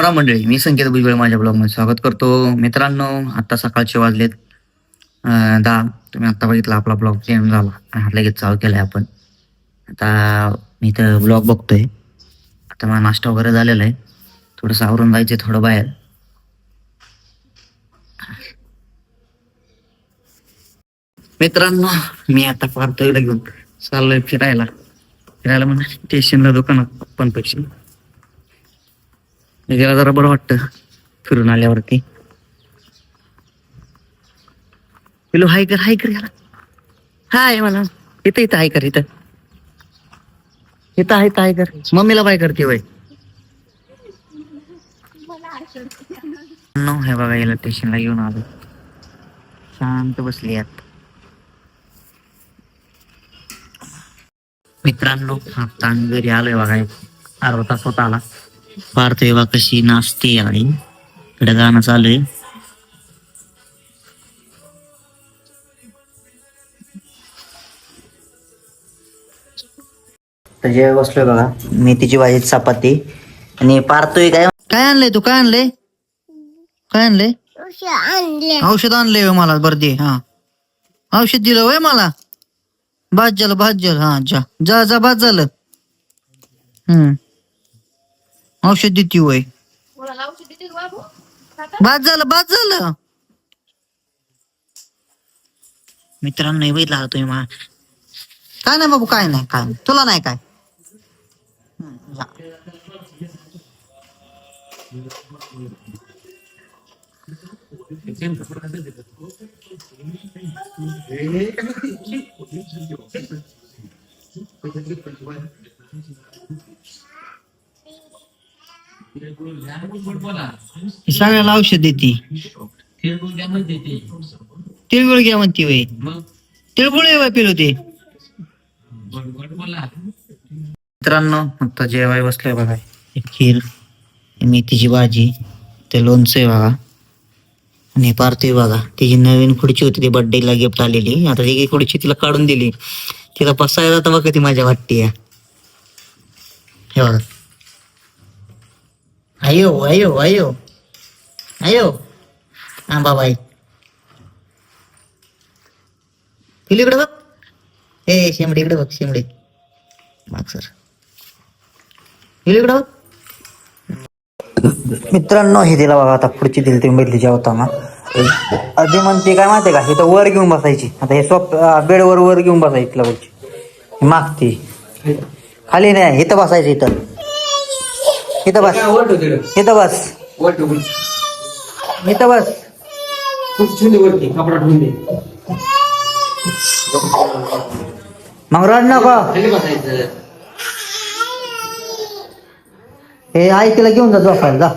राम मंडळी, मी संकेत भुजबळ माझ्या ब्लॉगमध्ये स्वागत करतो. मित्रांनो, आता सकाळचे वाजलेत 10. तुम्ही आता बघितला आपला ब्लॉग चेंज झाला आणि लगेच चालू केलाय आपण. आता मी तर ब्लॉग बघतोय. आता मला नाश्ता वगैरे झालेला आहे. थोडंसं आवरून जायचं थोडं बाहेर. मित्रांनो, मी आता पार्थला घेऊन चाललोय फिरायला म्हणा स्टेशनला, दुकानात पण पैसे गेला जरा बरं वाटतं फिरून आल्यावरती. हॅलो, हाय कर याला. हाय म्हणा. इथं हाय कर. इथं हाय कर. मम्मीला बाय करते वय. हे बघा, याला स्टेशनला घेऊन आलो. शांत बसली यात. मित्रांनो, आता घरी आलोय बघा. अर्धा तास होता आला. पार्थ बघा कशी नाचते आणि इकडे गाणं चालू आहे. जेव्हा बसलोय बघा, मेथीची भाजी, चपाती आणि पार्थोय. काय आणलंय तू? काय आणलंय? औषध आणलंय मला. बरं दे. हा, औषध दिलं वय मला. बाद झालं. हा, जा बाद झालं. औषध देते वय. बाद झालं. मित्रांनो, नाही बघितला तुम्ही मा. काय नाही बाबू, काय नाही तुला नाही काय. सगळ्याला औषध देते. तिळगुळ घ्या म्हणते वय. तिळगुळ पिलो ते. मित्रांनो, आता जेवाय बसलोय बघा. खीर, मेथीची भाजी, ते लोणचं बघा. आणि पार्थवी बघा, तिची नवीन खुर्ची होती, ती बर्थडेला गिफ्ट आलेली. आता ती खुर्ची तिला काढून दिली. तिला बसायला जातं बघा, ती माझ्या वाटते. हे बघा. अयो हा बाबाई, इकडे बघ. ए शेंबडी, इकडे बघ. शेंबडी बघ सर, इकडे बघ. मित्रांनो, हे दिला बघा. आता पुढची दिली तुम्ही बघितली जेवताना. आधी म्हणते काय माहिती का, इथं वर घेऊन बसायची. आता हे बेडवर वर घेऊन बसायची तिला पुढची मागती. खाली नाही, इथं बसायचं. इथं बस. इथं बस. मग रड नको. हे आई तिला घेऊन जा झोपायला जा.